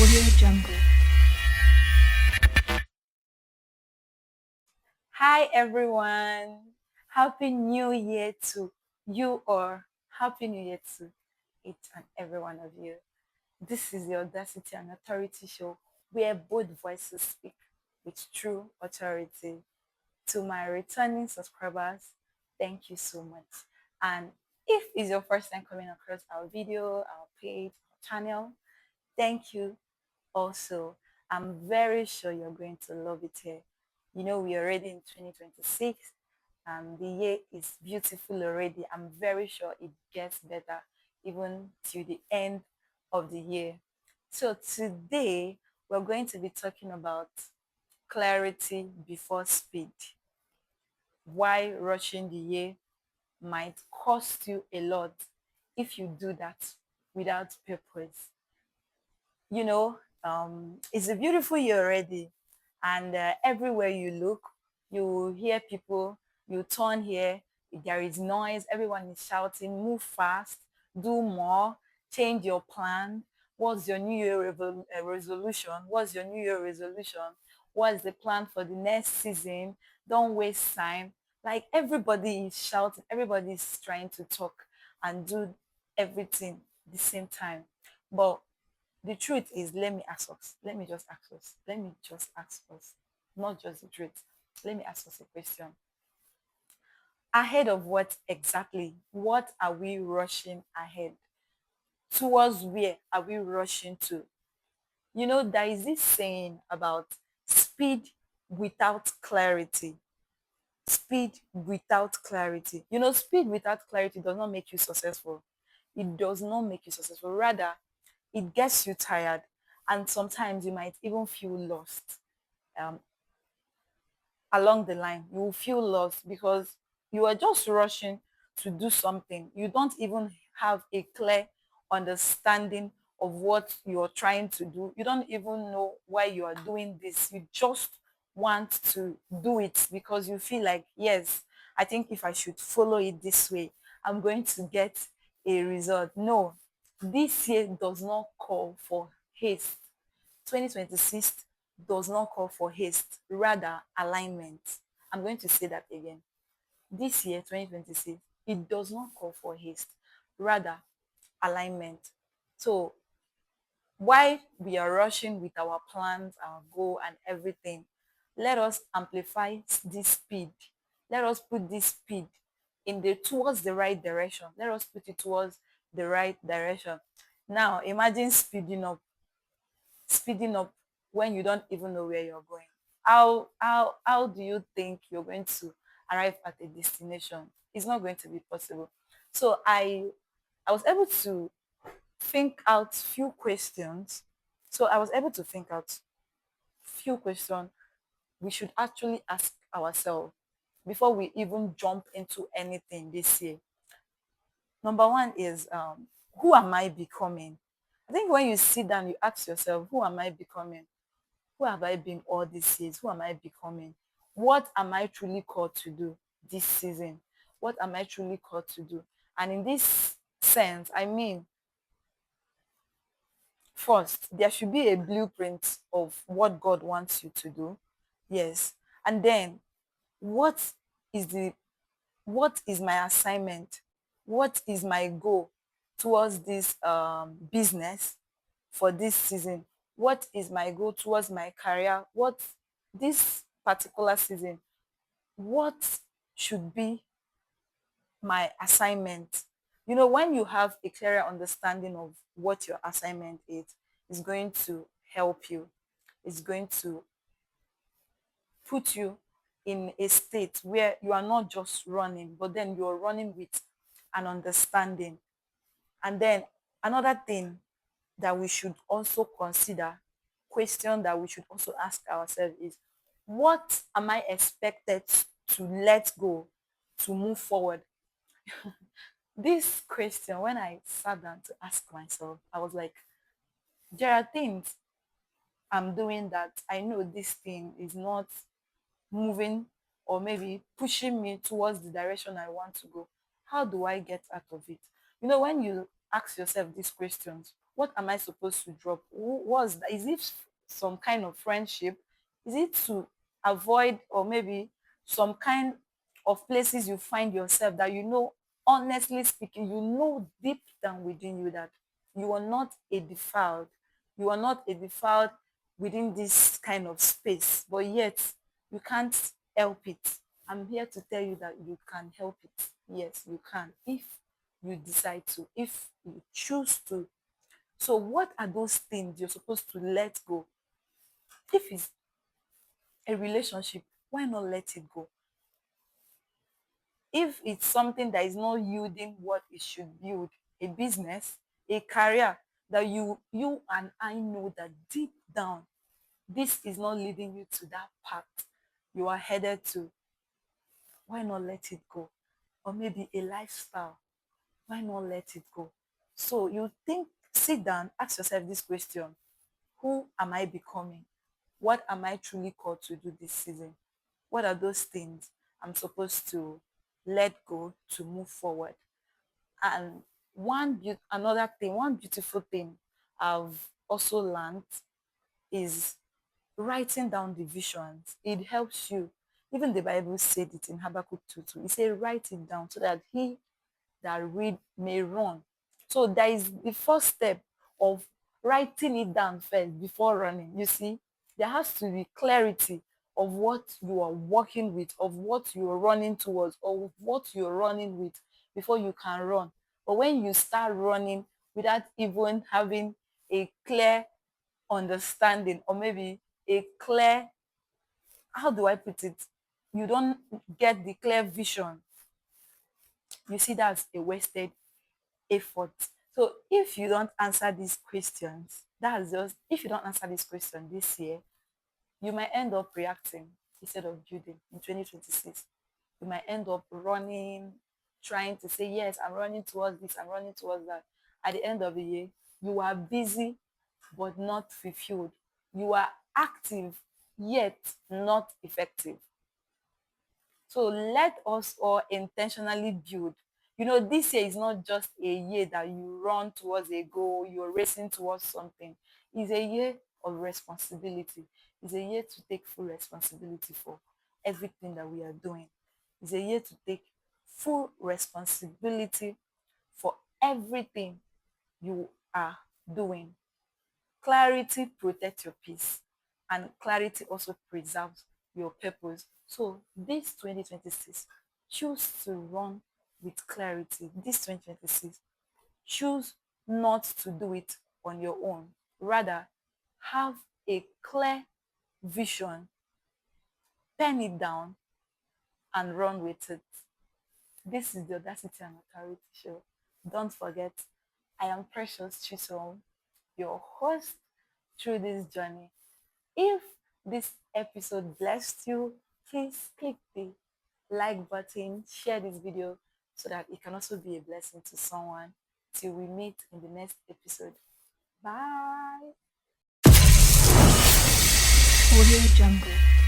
Audio Jungle. Hi everyone. Happy New Year to you, or Happy New Year to each and every one of you. This is the Audacity and Authority show where both voices speak with true authority. To my returning subscribers, thank you so much. And if it's your first time coming across our video, our page, our channel, thank you also. I'm very sure you're going to love it here. You know, we're already in 2026 and the year is beautiful already. I'm very sure it gets better even till the end of the year. So today we're going to be talking about clarity before speed. Why rushing the year might cost you a lot if you do that without purpose. You know, it's a beautiful year already, and everywhere you look, you hear people, you turn here, there is noise, everyone is shouting, move fast, do more, change your plan. What's your New Year resolution? What's your New Year resolution? What's the plan for the next season? Don't waste time. Like everybody is shouting, everybody is trying to talk and do everything the same time. But the truth is, let me ask us. Let me just ask us. Let me just ask us. Not just the truth. Let me ask us a question. Ahead of what exactly? What are we rushing ahead? Towards where are we rushing to? You know, there is this saying about speed without clarity. Speed without clarity. You know, speed without clarity does not make you successful. It does not make you successful. Rather, it gets you tired, and sometimes you might even feel lost. um, Along the line you will feel lost because you are just rushing to do something. You don't even have a clear understanding of what you're trying to do. You don't even know why you are doing this. You just want to do it because you feel like, yes, I think if I should follow it this way, I'm going to get a result. No, this year does not call for haste. 2026 does not call for haste, rather alignment. I'm going to say that again. This year, 2026, it does not call for haste, rather alignment. So why we are rushing with our plans, our goal, and everything, let us amplify this speed. Let us put this speed in the towards the right direction. Let us put it towards the right direction. Now imagine speeding up when you don't even know where you're going. How do you think you're going to arrive at a destination? It's not going to be possible. So I was able to think out few questions. So I was able to think out few questions we should actually ask ourselves before we even jump into anything this year. Number one is, who am I becoming? I think when you sit down, you ask yourself, who am I becoming? Who have I been all these years? Who am I becoming? What am I truly called to do this season? What am I truly called to do? And in this sense, I mean, first, there should be a blueprint of what God wants you to do. Yes. And then, what is the what is my assignment? What is my goal towards this business for this season? What is my goal towards my career? What this particular season, what should be my assignment? You know, when you have a clearer understanding of what your assignment is, it's going to help you. It's going to put you in a state where you are not just running, but then you're running with an understanding. And then another thing that we should also consider, question that we should also ask ourselves is, what am I expected to let go to move forward? This question, when I sat down to ask myself, I was like, there are things I'm doing that I know this thing is not moving or maybe pushing me towards the direction I want to go. How do I get out of it? You know, when you ask yourself these questions, What am I supposed to drop? What's that? Is it some kind of friendship? Is it to avoid, or maybe some kind of places you find yourself that you know, honestly speaking, you know deep down within you that you are not a defiled. You are not a defiled within this kind of space, but yet you can't help it. I'm here to tell you that you can help it. Yes, you can if you decide to, if you choose to. So, what are those things you're supposed to let go? If it's a relationship, why not let it go? If it's something that is not yielding what it should yield, a business, a career that you and I know that deep down this is not leading you to that path you are headed to, why not let it go? Or maybe a lifestyle, why not let it go? So you think, sit down, ask yourself this question: who am I becoming? What am I truly called to do this season? What are those things I'm supposed to let go to move forward? And one beautiful thing I've also learned is writing down the visions. It helps you. Even the Bible said it in Habakkuk 2:2. It said, write it down so that he that read may run. So that is the first step of writing it down first before running. You see, there has to be clarity of what you are working with, of what you are running towards, or what you're running with before you can run. But when you start running without even having a clear understanding, or maybe a clear, how do I put it? You don't get the clear vision. You see, that's a wasted effort. So if you don't answer these questions, that's just, if you don't answer this question this year, you might end up reacting instead of building in 2026. You might end up running, trying to say, yes, I'm running towards this, I'm running towards that. At the end of the year, you are busy but not fulfilled. You are active yet not effective. So let us all intentionally build. You know, this year is not just a year that you run towards a goal, you're racing towards something. It's a year of responsibility. It's a year to take full responsibility for everything that we are doing. It's a year to take full responsibility for everything you are doing. Clarity protects your peace, and clarity also preserves your purpose. So this 2026, choose to run with clarity. This 2026, choose not to do it on your own. Rather, have a clear vision, pen it down, and run with it. This is the Audacity and Authority Show. Don't forget, I am Precious Chisom, your host through this journey. If this episode blessed you, please click the like button, share this video so that it can also be a blessing to someone. Till we meet in the next episode. Bye. Audio Jungle.